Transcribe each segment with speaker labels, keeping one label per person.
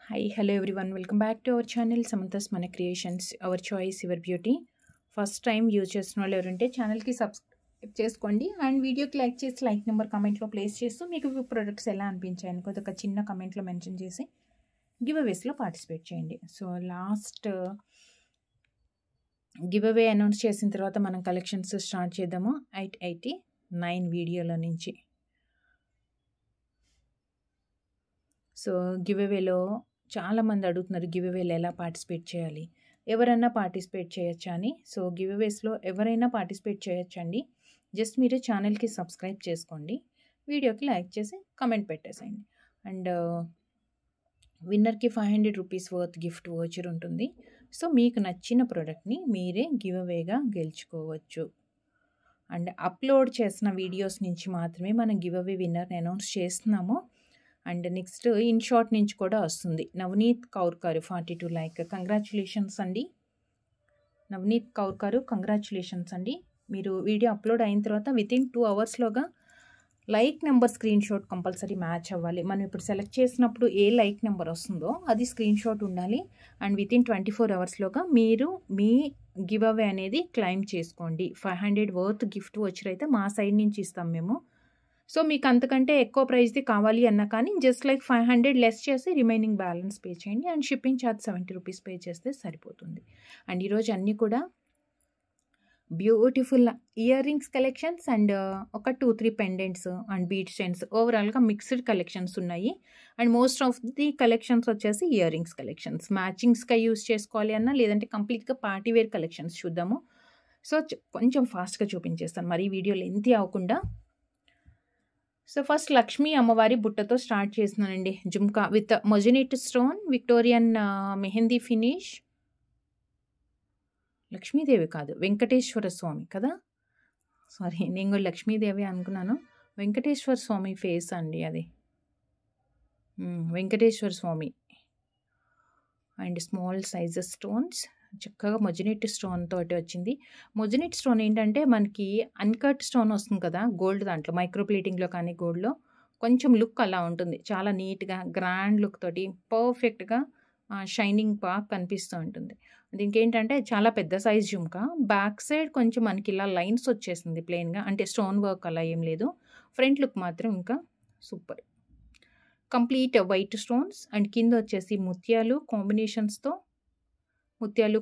Speaker 1: Hi, hello everyone. Welcome back to our channel Samantha's Mana Creations. Our choice, your beauty. First time use చేసిన వాళ్ళు ఎవరంటే ఛానల్కి subscribe చేసుకోండి and వీడియోకి like చేసి లైక్ నెంబర్ కమెంట్లో ప్లేస్ చేస్తూ మీకు ప్రొడక్ట్స్ ఎలా అనిపించాయని ఒక చిన్న కమెంట్లో మెన్షన్ చేసి గివ్ అవేస్లో పార్టిసిపేట్ చేయండి. So last give away announce చేసిన తర్వాత మనం కలెక్షన్స్ స్టార్ట్ చేద్దాము 889 వీడియోల నుంచి. సో గివ్ అవేలో చాలామంది అడుగుతున్నారు గివ్ అవేలో ఎలా పార్టిసిపేట్ చేయాలి, ఎవరైనా పార్టిసిపేట్ చేయొచ్చా అని. సో గివ్ అవేస్లో ఎవరైనా పార్టిసిపేట్ చేయొచ్చండి. జస్ట్ మీరు ఛానల్కి సబ్స్క్రైబ్ చేసుకోండి, వీడియోకి లైక్ చేసి కమెంట్ పెట్టేసేయండి. అండ్ విన్నర్కి 500 రూపీస్ వర్త్ గిఫ్ట్ వోచర్ ఉంటుంది. సో మీకు నచ్చిన ప్రోడక్ట్ని మీరే గివ్ అవేగా గెలుచుకోవచ్చు. అండ్ అప్లోడ్ చేసిన వీడియోస్ నుంచి మాత్రమే మనం గివ్ అవే విన్నర్ని అనౌన్స్ చేస్తున్నాము. అండ్ నెక్స్ట్ ఇన్ షార్ట్ నుంచి కూడా వస్తుంది. నవనీత్ కౌర్ గారు 42 లైక్, కంగ్రాచులేషన్స్ అండి. నవనీత్ కౌర్ గారు కంగ్రాచులేషన్స్ అండి. మీరు వీడియో అప్లోడ్ అయిన తర్వాత వితిన్ 2 అవర్స్లోగా like number screen shot compulsory match అవ్వాలి. మనం ఇప్పుడు సెలెక్ట్ చేసినప్పుడు ఏ లైక్ నెంబర్ వస్తుందో అది స్క్రీన్ షాట్ ఉండాలి. అండ్ వితిన్ 24 అవర్స్లోగా మీరు మీ గివ్ అవే అనేది క్లైమ్ చేసుకోండి. 500 వర్త్ గిఫ్ట్ వచ్చి అయితే మా సైడ్ నుంచి ఇస్తాం మేము. సో మీకు అంతకంటే ఎక్కువ ప్రైస్ది కావాలి అన్నా కానీ జస్ట్ లైక్ 500 లెస్ చేసి రిమైనింగ్ బ్యాలెన్స్ పే చేయండి. And shipping charge 70 rupees pay చేస్తే సరిపోతుంది. అండ్ ఈరోజు అన్నీ కూడా beautiful ear rings collections and ఒక 2-3 పెండెంట్స్ అండ్ బీడ్ చైన్స్, ఓవరాల్గా మిక్స్డ్ కలెక్షన్స్ ఉన్నాయి. And most of the collections వచ్చేసి ఇయర్ రింగ్స్ కలెక్షన్స్. మ్యాచింగ్స్గా యూజ్ చేసుకోవాలి అన్నా లేదంటే కంప్లీట్గా పార్టీవేర్ కలెక్షన్స్ చూద్దాము. సో కొంచెం ఫాస్ట్గా చూపించేస్తాను, మరి వీడియో లెంతీ అవ్వకుండా. సో ఫస్ట్ లక్ష్మీ అమ్మవారి బుట్టతో స్టార్ట్ చేస్తున్నానండి. జుమ్కా విత్ మొజినిట్ stone, Victorian mehndi finish. Lakshmidevi కాదు, వెంకటేశ్వర స్వామి కదా, సారీ నేను కూడా లక్ష్మీదేవి అనుకున్నాను. వెంకటేశ్వర స్వామి ఫేస్ అండి అది, వెంకటేశ్వర స్వామి. అండ్ స్మాల్ సైజెస్ స్టోన్స్, చక్కగా మొజినిట్ స్టోన్ తోటి వచ్చింది. మొజినిట్ స్టోన్ ఏంటంటే మనకి అన్కట్ స్టోన్ వస్తుంది కదా గోల్డ్ దాంట్లో, మైక్రో ప్లేటింగ్లో కానీ గోల్డ్లో కొంచెం లుక్ అలా ఉంటుంది. చాలా నీట్గా గ్రాండ్ లుక్ తోటి పర్ఫెక్ట్గా షైనింగ్ బాగా కనిపిస్తూ ఉంటుంది. దీనికి ఏంటంటే చాలా పెద్ద సైజ్ జుమ్కా. బ్యాక్ సైడ్ కొంచెం మనకి ఇలా లైన్స్ వచ్చేసింది ప్లెయిన్గా, అంటే స్టోన్ వర్క్ అలా ఏం లేదు. ఫ్రంట్ లుక్ మాత్రం ఇంకా super. Complete white stones and కింద వచ్చేసి ముత్యాలు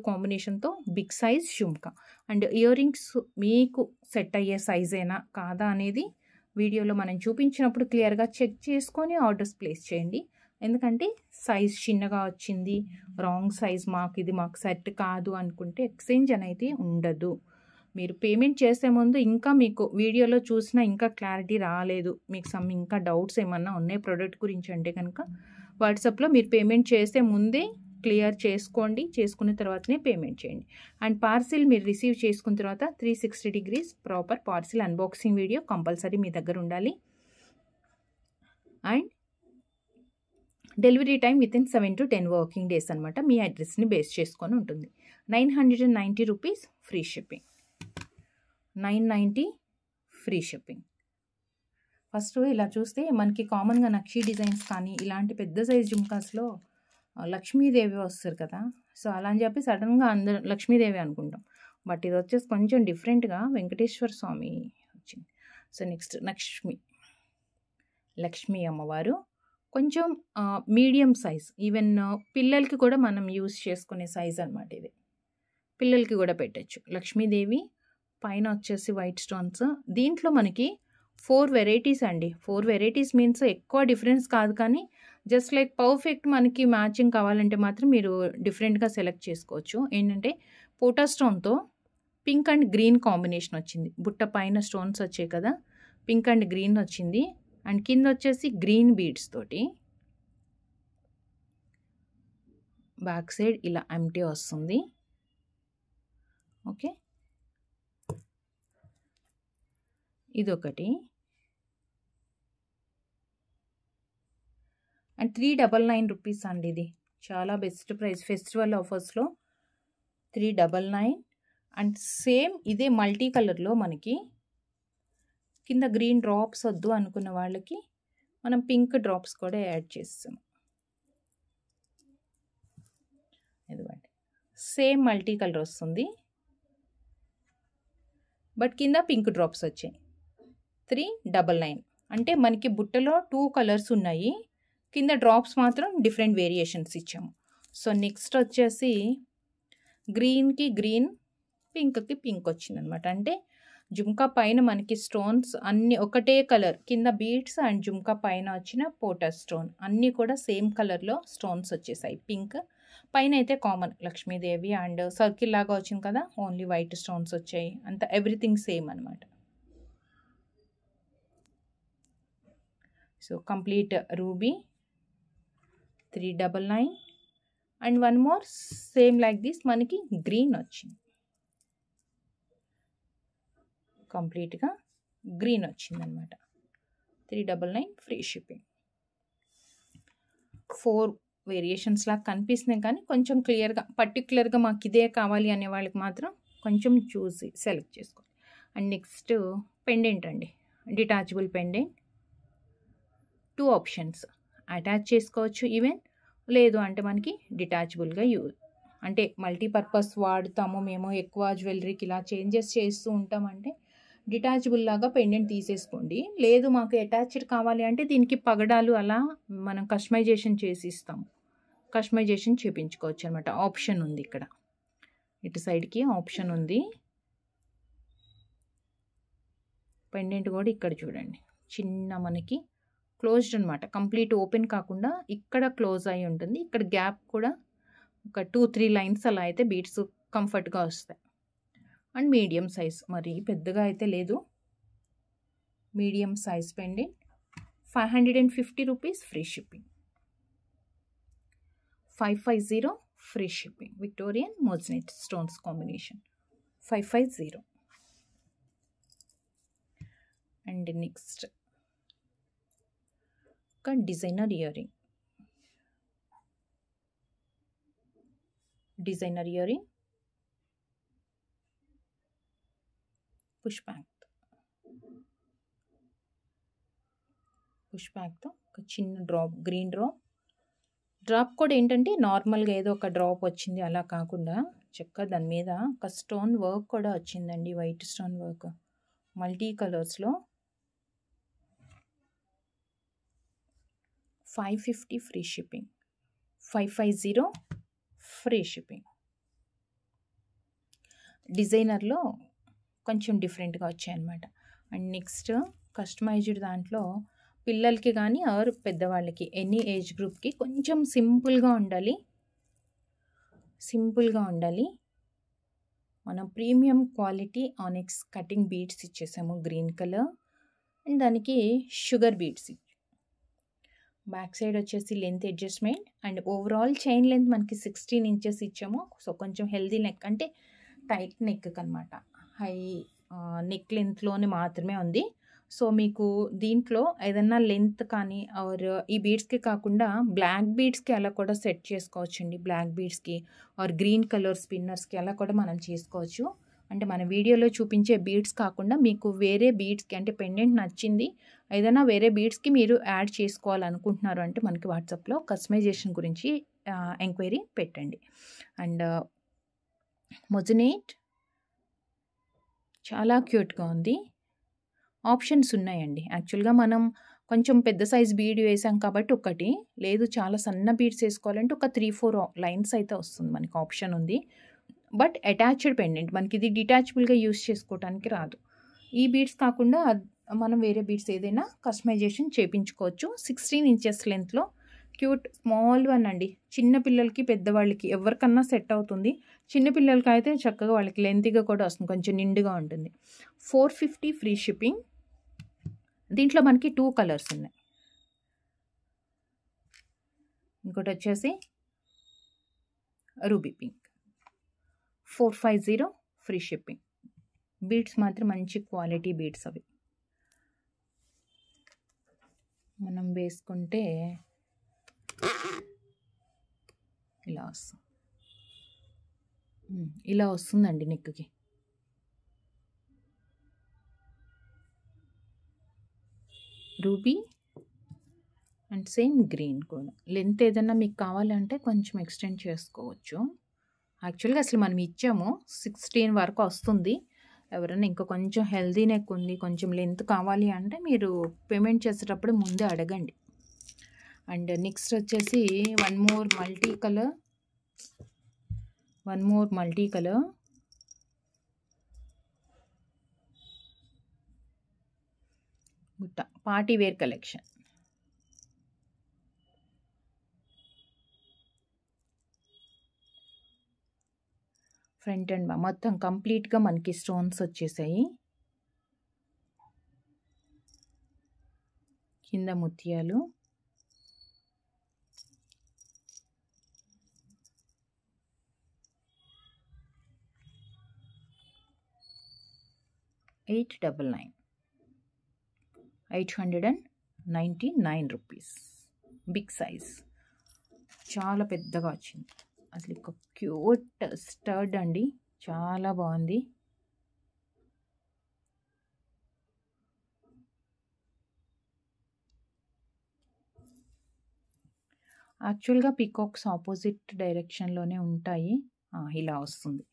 Speaker 1: కాంబినేషన్తో big size jhumka. And earrings మీకు సెట్ అయ్యే సైజేనా కాదా అనేది వీడియోలో మనం చూపించినప్పుడు క్లియర్గా చెక్ చేసుకొని ఆర్డర్స్ ప్లేస్ చేయండి. ఎందుకంటే సైజ్ చిన్నగా వచ్చింది, రాంగ్ సైజ్, మాకు సెట్ కాదు అనుకుంటే ఎక్స్చేంజ్ అనేది ఉండదు. మీరు పేమెంట్ చేసే ముందు ఇంకా మీకు వీడియోలో చూసినా ఇంకా క్లారిటీ రాలేదు, మీకు ఇంకా డౌట్స్ ఏమన్నా ఉన్నాయి ప్రోడక్ట్ గురించి అంటే కనుక వాట్సాప్లో మీరు పేమెంట్ చేసే ముందే క్లియర్ చేసుకోండి. చేసుకున్న తర్వాతనే పేమెంట్ చేయండి. అండ్ పార్సిల్ మీరు రిసీవ్ చేసుకున్న తర్వాత 360 degrees proper parcel unboxing video compulsory మీ దగ్గర ఉండాలి. And delivery time within 7 to 10 working days అనమాట. మీ అడ్రస్ని బేస్ చేసుకొని ఉంటుంది. 990 rupees free shipping. 990 free shipping. First ఇలా చూస్తే మనకి కామన్గా నక్షీ డిజైన్స్ కానీ ఇలాంటి పెద్ద సైజ్ జుమ్కాస్లో లక్ష్మీదేవి వస్తారు కదా. సో అలా అని చెప్పి సడన్గా అందరూ లక్ష్మీదేవి అనుకుంటాం, బట్ ఇది వచ్చేసి కొంచెం డిఫరెంట్గా వెంకటేశ్వర స్వామి వచ్చింది. సో నెక్స్ట్ లక్ష్మీ అమ్మవారు కొంచెం మీడియం సైజ్, ఈవెన్ పిల్లలకి కూడా మనం యూస్ చేసుకునే సైజ్ అనమాట. ఇది పిల్లలకి కూడా పెట్టచ్చు. లక్ష్మీదేవి పైన వచ్చేసి వైట్ స్టోన్స్. దీంట్లో మనకి 4 వెరైటీస్ అండి. 4 వెరైటీస్ మీన్స్ ఎక్కువ డిఫరెన్స్ కాదు, కానీ జస్ట్ లైక్ పర్ఫెక్ట్ మనకి మ్యాచింగ్ కావాలంటే మాత్రం మీరు డిఫరెంట్గా సెలెక్ట్ చేసుకోవచ్చు. ఏంటంటే పోటా స్టోన్తో పింక్ అండ్ గ్రీన్ కాంబినేషన్ వచ్చింది. బుట్ట పైన స్టోన్స్ వచ్చాయి కదా, పింక్ అండ్ గ్రీన్ వచ్చింది. అండ్ కింద వచ్చేసి గ్రీన్ బీడ్స్ తోటి బ్యాక్ సైడ్ ఇలా ఎంటీ వస్తుంది. ఓకే, ఇదొకటి. అండ్ 399 రూపీస్ అండి. ఇది చాలా బెస్ట్ ప్రైస్ ఫెస్టివల్ ఆఫర్స్లో 399. అండ్ సేమ్ ఇదే మల్టీ కలర్లో మనకి కింద గ్రీన్ డ్రాప్స్ వద్దు అనుకున్న వాళ్ళకి మనం పింక్ డ్రాప్స్ కూడా యాడ్ చేస్తాం. సేమ్ మల్టీ కలర్ వస్తుంది, బట్ కింద పింక్ డ్రాప్స్ వచ్చాయి. 399 అంటే మనకి బుట్టలో 2 కలర్స్ ఉన్నాయి, కింద డ్రాప్స్ మాత్రం డిఫరెంట్ వేరియేషన్స్ ఇచ్చాము. సో నెక్స్ట్ వచ్చేసి గ్రీన్కి గ్రీన్, పింక్కి పింక్ వచ్చిందనమాట. అంటే జుమ్కా పైన మనకి స్టోన్స్ అన్నీ ఒకటే కలర్, కింద బీడ్స్ అండ్ జుమ్కా పైన వచ్చిన పోటా స్టోన్ అన్నీ కూడా సేమ్ కలర్లో స్టోన్స్ వచ్చేసాయి. పింక్ పైన అయితే కామన్ లక్ష్మీదేవి అండ్ సర్కిల్ లాగా వచ్చింది కదా, ఓన్లీ వైట్ స్టోన్స్ వచ్చాయి. అంత ఎవ్రీథింగ్ సేమ్ అనమాట. So complete ruby 399 and one more same like this మనకి గ్రీన్ వచ్చింది, కంప్లీట్గా గ్రీన్ వచ్చింది అనమాట. 399 ఫ్రీ షిప్పింగ్. 4 వేరియేషన్స్ లాగా కనిపిస్తున్నాయి కానీ కొంచెం క్లియర్గా పర్టికులర్గా మాకు ఇదే కావాలి అనే వాళ్ళకి మాత్రం కొంచెం చూసి సెలెక్ట్ చేసుకోండి. అండ్ నెక్స్ట్ పెండెంట్ అండి, డిటాచబుల్ పెండెంట్. 2 ఆప్షన్స్, అటాచ్ చేసుకోవచ్చు ఈవెన్, లేదు అంటే మనకి డిటాచబుల్గా అంటే మల్టీపర్పస్ వాడుతాము మేము, ఎక్కువ జ్యువెలరీకి ఇలా చేంజెస్ చేస్తూ ఉంటామంటే డిటాచబుల్ లాగా పెండెంట్ తీసేసుకోండి. లేదు మాకు అటాచ్డ్ కావాలి అంటే దీనికి పగడాలు అలా మనం కస్టమైజేషన్ చేసి ఇస్తాము, కస్టమైజేషన్ చేయించుకోవచ్చు అనమాట. ఆప్షన్ ఉంది ఇక్కడ, ఇటు సైడ్కి ఆప్షన్ ఉంది. పెండెంట్ కూడా ఇక్కడ చూడండి, చిన్న మనకి క్లోజ్డ్ అనమాట, కంప్లీట్ ఓపెన్ కాకుండా ఇక్కడ క్లోజ్ అయి ఉంటుంది. ఇక్కడ గ్యాప్ కూడా ఒక 2-3 లైన్స్ అలా అయితే బీడ్స్ కంఫర్ట్గా వస్తాయి. అండ్ మీడియం సైజ్, మరి పెద్దగా అయితే లేదు, medium size pendant. 550 rupees free shipping. 550 free shipping. Victorian మోజనెట్ స్టోన్స్ కాంబినేషన్ 550. అండ్ నెక్స్ట్ ఒక designer ear ring, designer ear ring push బ్యాక్తో ఒక చిన్న డ్రాప్, గ్రీన్ డ్రాప్ కూడా ఏంటంటే నార్మల్గా ఏదో ఒక డ్రాప్ వచ్చింది అలా కాకుండా చక్కగా దాని మీద ఒక స్టోన్ వర్క్ కూడా వచ్చిందండి, వైట్ స్టోన్ వర్క్ మల్టీ కలర్స్లో. 550 ఫ్రీ షిప్పింగ్. 550 free shipping. డిజైనర్లో కొంచెం డిఫరెంట్గా వచ్చాయన్నమాట. అండ్ నెక్స్ట్ కస్టమైజ్డ్ దాంట్లో పిల్లలకి కానీ ఆర్ పెద్దవాళ్ళకి ఎనీ ఏజ్ గ్రూప్కి కొంచెం సింపుల్గా ఉండాలి. మనం premium quality onyx cutting beads ఇచ్చేసాము, గ్రీన్ కలర్. అండ్ దానికి షుగర్ బీడ్స్. బ్యాక్ సైడ్ వచ్చేసి length adjustment and overall chain length మనకి 16 ఇంచెస్ ఇచ్చాము. సో కొంచెం హెల్దీ నెక్, అంటే టైట్ నెక్ అనమాట, హై నెక్ లెంత్లోనే మాత్రమే ఉంది. సో మీకు దీంట్లో ఏదన్నా లెంత్ కానీ ఆర్ ఈ బీడ్స్కి కాకుండా బ్లాక్ బీడ్స్కి అలా కూడా సెట్ చేసుకోవచ్చండి. బ్లాక్ బీడ్స్కి ఆర్ గ్రీన్ కలర్ స్పిన్నర్స్కి అలా కూడా మనం చేసుకోవచ్చు. అంటే మన వీడియోలో చూపించే బీడ్స్ కాకుండా మీకు వేరే బీడ్స్కి, అంటే పెండెంట్ నచ్చింది ఏదైనా వేరే బీడ్స్కి మీరు యాడ్ చేసుకోవాలనుకుంటున్నారు అంటే మనకి వాట్సాప్లో కస్టమైజేషన్ గురించి ఎంక్వైరీ పెట్టండి. అండ్ మొజనేట్ చాలా క్యూట్గా ఉంది. ఆప్షన్స్ ఉన్నాయండి. యాక్చువల్గా మనం కొంచెం పెద్ద సైజ్ బీడ్ వేసాం కాబట్టి ఒకటి, లేదు చాలా సన్న బీడ్స్ వేసుకోవాలంటే ఒక 3-4 లైన్స్ అయితే వస్తుంది, మనకి ఆప్షన్ ఉంది. బట్ అటాచ్డ్ పెండెంట్ మనకి ఇది డిటాచబుల్గా యూస్ చేసుకోవడానికి రాదు. ఈ బీడ్స్ కాకుండా మనం వేరే బీడ్స్ ఏదైనా కస్టమైజేషన్ చేయించుకోవచ్చు. 16 ఇంచెస్ లెంత్లో క్యూట్ స్మాల్ వన్ అండి. చిన్నపిల్లలకి పెద్దవాళ్ళకి ఎవరికన్నా సెట్ అవుతుంది. చిన్నపిల్లలకి అయితే చక్కగా వాళ్ళకి లెంతీగా కూడా వస్తుంది, కొంచెం నిండుగా ఉంటుంది. 450 ఫ్రీ షిప్పింగ్. దీంట్లో మనకి 2 కలర్స్ ఉన్నాయి. ఇంకోటి వచ్చేసి ruby pink. 450 free shipping. Beads మాత్రం మంచి క్వాలిటీ బీడ్స్ అవి. మనం వేసుకుంటే ఇలా వస్తుందండి నెక్కి. రూబీ అండ్ సేమ్ గ్రీన్ కూడా. లెంత్ ఏదన్నా మీకు కావాలంటే కొంచెం ఎక్స్టెండ్ చేసుకోవచ్చు. యాక్చువల్గా అసలు మనం ఇచ్చాము 16 వరకు వస్తుంది. ఎవరైనా ఇంకా కొంచెం హెల్దీ నెక్ ఉంది, కొంచెం లెంత్ కావాలి అంటే మీరు పేమెంట్ చేసేటప్పుడు ముందే అడగండి. అండ్ నెక్స్ట్ వచ్చేసి వన్ మోర్ మల్టీ కలర్ బుట్ట party wear collection. Front and మొత్తం కంప్లీట్గా మనకి స్టోన్స్ వచ్చేసాయి. కింద ముత్యాలు, $899 రూపీస్. బిగ్ సైజ్, చాలా పెద్దగా వచ్చింది. అసలు ఒక క్యూట్ స్టర్డ్ అండి, చాలా బాగుంది. యాక్చువల్గా పీకాక్స్ ఆపోజిట్ డైరెక్షన్లోనే ఉంటాయి. ఇలా వస్తుంది.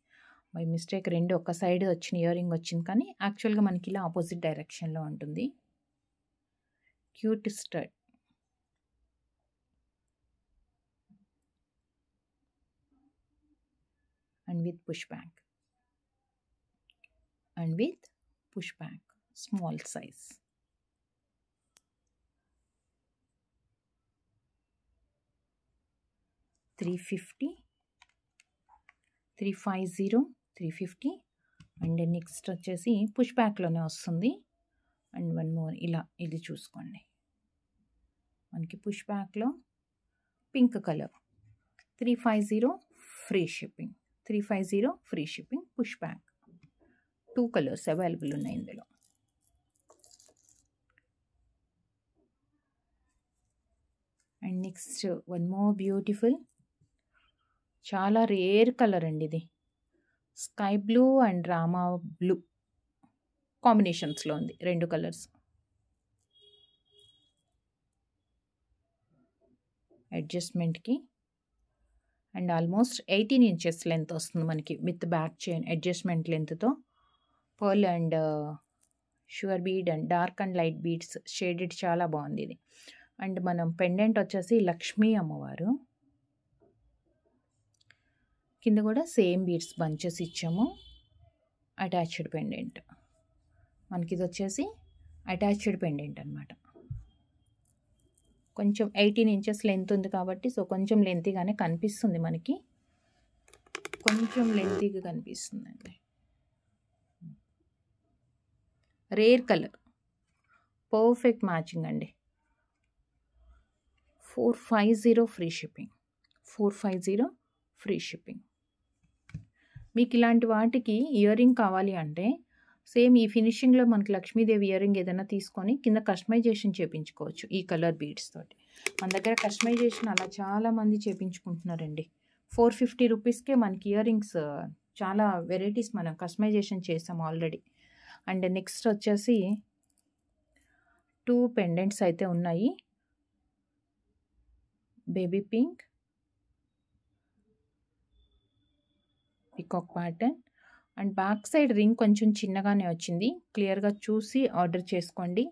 Speaker 1: బై మిస్టేక్ రెండు ఒక సైడ్ వచ్చిన ఇయర్ రింగ్ వచ్చింది, కానీ యాక్చువల్గా మనకి ఇలా ఆపోజిట్ డైరెక్షన్లో ఉంటుంది. Cute స్టర్డ్. And with push back, small size. $350, $350. And next వచ్చేసి పుష్ బ్యాక్లోనే వస్తుంది. అండ్ వన్ మోర్ ఇలా, ఇది చూసుకోండి. మనకి పుష్ బ్యాక్లో pink colour, $350 free shipping. Push back. 2 colours available ఉన్నాయి ఇందులో. And next one more beautiful, చాలా రేర్ కలర్ అండి ఇది. స్కై బ్లూ అండ్ రామా బ్లూ కాంబినేషన్స్లో ఉంది, 2 కలర్స్. అడ్జస్ట్మెంట్కి అండ్ ఆల్మోస్ట్ 18 ఇంచెస్ లెంత్ వస్తుంది మనకి విత్ బ్యాక్ చైన్ అడ్జస్ట్మెంట్ లెంత్తో. Pearl and sugar bead and dark and light beads shaded, చాలా బాగుంది ఇది. అండ్ మనం పెండెంట్ వచ్చేసి లక్ష్మీ అమ్మవారు, కింద కూడా సేమ్ బీడ్స్ బంచెస్ ఇచ్చాము. అటాచ్డ్ పెండెంట్ మనకి, ఇది వచ్చేసి అటాచ్డ్ పెండెంట్ అనమాట. కొంచెం 18 ఇంచెస్ లెంత్ ఉంది కాబట్టి సో కొంచెం లెంతీగానే కనిపిస్తుంది మనకి, కొంచెం లెంతీగా కనిపిస్తుందండి. రేర్ కలర్, పర్ఫెక్ట్ మ్యాచింగ్ అండి. $450 ఫ్రీ షిప్పింగ్. మీకు ఇలాంటి వాటికి ఇయర్ రింగ్ కావాలి అంటే సేమ్ ఈ ఫినిషింగ్లో మనకి లక్ష్మీదేవి ఇయర్ రింగ్ ఏదైనా తీసుకొని కింద కస్టమైజేషన్ చేయించుకోవచ్చు ఈ కలర్ బీడ్స్ తోటి. మన దగ్గర కస్టమైజేషన్ అలా చాలామంది చేయించుకుంటున్నారండి. 450 రూపీస్కే మనకి ఇయర్ రింగ్స్ చాలా వెరైటీస్ మనం కస్టమైజేషన్ చేసాం ఆల్రెడీ. అండ్ నెక్స్ట్ వచ్చేసి 2 పెండెంట్స్ అయితే ఉన్నాయి. Baby pink peacock pattern and back side ring కొంచెం చిన్నగానే వచ్చింది. క్లియర్గా చూసి ఆర్డర్ చేసుకోండి.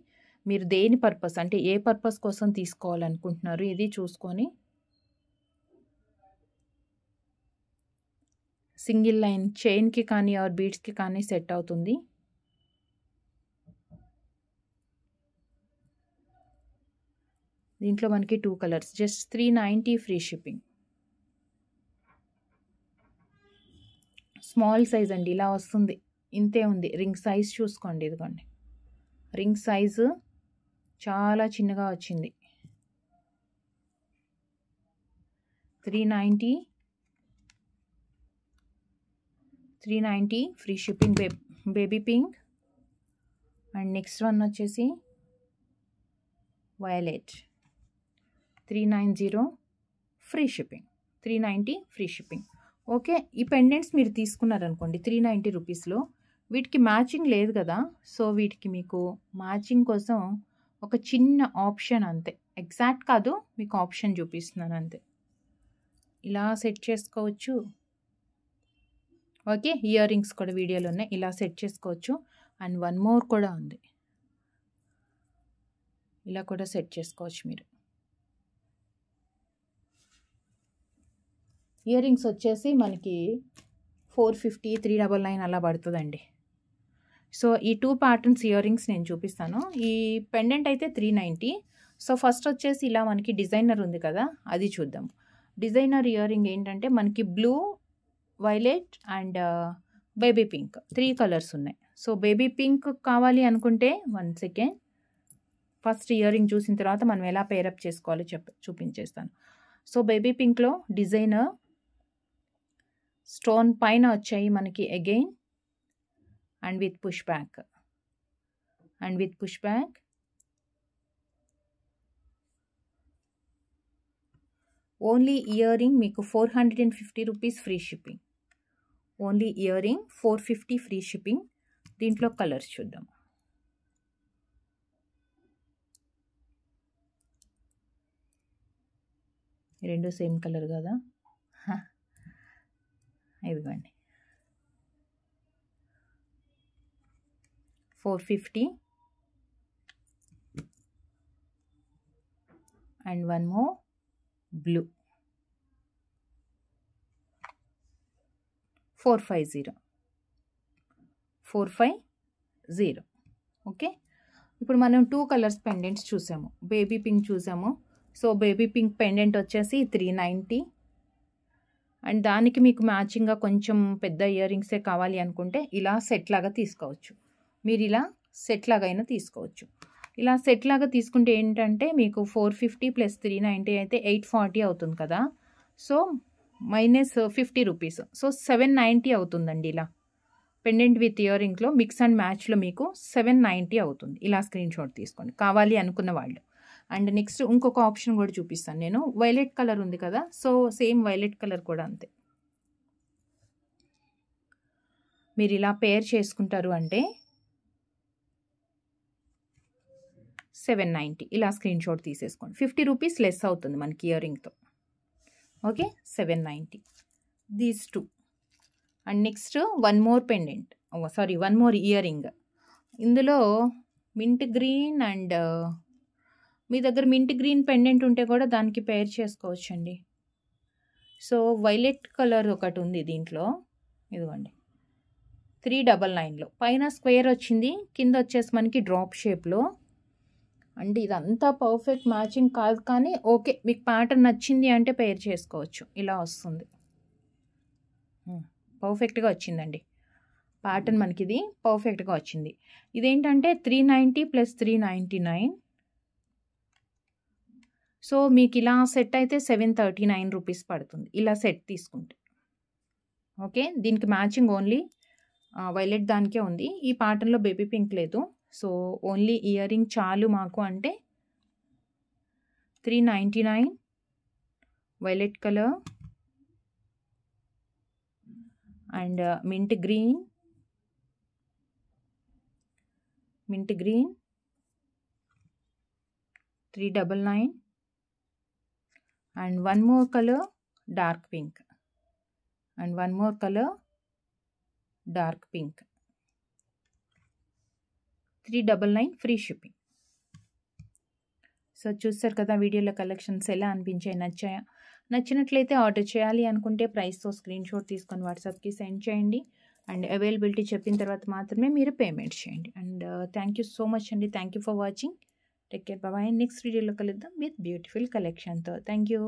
Speaker 1: మీరు దేని పర్పస్ అంటే ఏ పర్పస్ కోసం తీసుకోవాలనుకుంటున్నారు ఇది చూసుకొని. సింగిల్ లైన్ చైన్కి కానీ ఆర్ బీడ్స్కి కానీ సెట్ అవుతుంది. దీంట్లో మనకి 2 colours, just $390 free shipping. Small size అండి, ఇలా వస్తుంది, ఇంతే ఉంది. రింగ్ సైజ్ చూసుకోండి, ఇదిగోండి రింగ్ సైజు చాలా చిన్నగా వచ్చింది. $390 free shipping. Baby pink. And next one వచ్చేసి violet, $390 free shipping. 390 free shipping. Okay, ఈ పెండెంట్స్ మీరు తీసుకున్నారనుకోండి 390 రూపీస్లో, వీటికి మ్యాచింగ్ లేదు కదా, సో వీటికి మీకు మ్యాచింగ్ కోసం ఒక చిన్న ఆప్షన్ అంతే, ఎగ్జాక్ట్ కాదు, మీకు ఆప్షన్ చూపిస్తున్నాను అంతే. ఇలా సెట్ చేసుకోవచ్చు. ఓకే, ఇయర్ రింగ్స్ కూడా వీడియోలో ఉన్నాయి, ఇలా సెట్ చేసుకోవచ్చు. అండ్ వన్ మోర్ కూడా ఉంది, ఇలా కూడా సెట్ చేసుకోవచ్చు మీరు. ఇయర్ రింగ్స్ వచ్చేసి మనకి 450, 399 అలా పడుతుందండి. సో ఈ 2 ప్యాటర్న్స్ ఇయర్ రింగ్స్ నేను చూపిస్తాను. ఈ పెండెంట్ అయితే 390. సో ఫస్ట్ వచ్చేసి ఇలా మనకి డిజైనర్ ఉంది కదా, అది చూద్దాం. డిజైనర్ ఇయర్ రింగ్ ఏంటంటే మనకి blue, violet and baby pink 3 colours ఉన్నాయి. సో బేబీ పింక్ కావాలి అనుకుంటే 1 సెకండ్, ఫస్ట్ ఇయర్ రింగ్ చూసిన తర్వాత మనం ఎలా పేరప్ చేసుకోవాలో చూపించేస్తాను. సో బేబీ పింక్లో డిజైనర్ స్టోన్ పైన వచ్చాయి మనకి again, and with push back, and with push back. Only ear ring మీకు 450 rupees free shipping. Only ear ring 450 free shipping. దీంట్లో కలర్స్ చూద్దాం. రెండు సేమ్ కలర్ కదా, ఇదిగోండి 450 and one more blue 450. Okay, ఇప్పుడు మనం 2 కలర్స్ పెండెంట్స్ చూసాము. బేబీ పింక్ చూసాము. సో బేబీ పింక్ పెండెంట్ వచ్చేసి 390. అండ్ దానికి మీకు మ్యాచింగ్గా కొంచెం పెద్ద ఇయర్ రింగ్సే కావాలి అనుకుంటే ఇలా సెట్ లాగా తీసుకోవచ్చు. మీరు ఇలా సెట్ లాగా అయినా తీసుకోవచ్చు. ఇలా సెట్ లాగా తీసుకుంటే ఏంటంటే మీకు 450 + 390 అయితే 840 అవుతుంది కదా. సో మైనస్ 50 రూపీస్, సో 790 అవుతుందండి. ఇలా పెండెంట్ విత్ ఇయర్ రింగ్లో మిక్స్ అండ్ మ్యాచ్లో మీకు 790 అవుతుంది. ఇలా స్క్రీన్ షాట్ తీసుకోండి కావాలి అనుకున్న వాళ్ళు. అండ్ నెక్స్ట్ ఇంకొక ఆప్షన్ కూడా చూపిస్తాను నేను. వైలెట్ కలర్ ఉంది కదా, సో సేమ్ వైలెట్ కలర్ కూడా అంతే. మీరు ఇలా పేర్ చేసుకుంటారు అంటే 790, ఇలా స్క్రీన్ షాట్ తీసేసుకోండి. 50 రూపీస్ లెస్ అవుతుంది మనకి ఇయర్ రింగ్తో. Okay, 790 these 2. And next one more pendant, one more ear ring. ఇందులో మింట్ గ్రీన్ అండ్ మీ దగ్గర మింట్ గ్రీన్ పెండెంట్ ఉంటే కూడా దానికి పేర్ చేసుకోవచ్చండి. సో వైలెట్ కలర్ ఒకటి ఉంది దీంట్లో, ఇదిగోండి 399లో. పైన స్క్వేర్ వచ్చింది, కింద వచ్చేసి మనకి డ్రాప్ షేప్లో. అంటే ఇదంతా పర్ఫెక్ట్ మ్యాచింగ్ కాదు కానీ ఓకే, మీకు ప్యాటర్న్ నచ్చింది అంటే పేర్ చేసుకోవచ్చు. ఇలా వస్తుంది, పర్ఫెక్ట్గా వచ్చిందండి ప్యాటర్న్. మనకి ఇది పర్ఫెక్ట్గా వచ్చింది. ఇదేంటంటే 390 + 399. సో మీకు ఇలా సెట్ అయితే 739 రూపీస్ పడుతుంది ఇలా సెట్ తీసుకుంటే. ఓకే, దీనికి మ్యాచింగ్ ఓన్లీ వైలెట్ దానికే ఉంది. ఈ ప్యాటర్న్లో బేబీ పింక్ లేదు. సో ఓన్లీ ఇయర్ రింగ్ చాలు మాకు అంటే 399 violet colour and mint green 399 and one more color dark pink and one more color dark pink. 399 free shipping. So చూస్తారు కదా వీడియోలో కలెక్షన్స్ ఎలా అనిపించాయి, నచ్చాయా? నచ్చినట్లయితే ఆర్డర్ చేయాలి అనుకుంటే ప్రైస్తో స్క్రీన్ షాట్ తీసుకొని వాట్సాప్కి సెండ్ చేయండి. అండ్ అవైలబిలిటీ చెప్పిన తర్వాత మాత్రమే మీరు పేమెంట్ చేయండి. And thank you so much అండి. Thank you for watching. Take care, bye. Next వీడియోలో కలుద్దాం విత్ బ్యూటిఫుల్ కలెక్షన్తో. Thank you.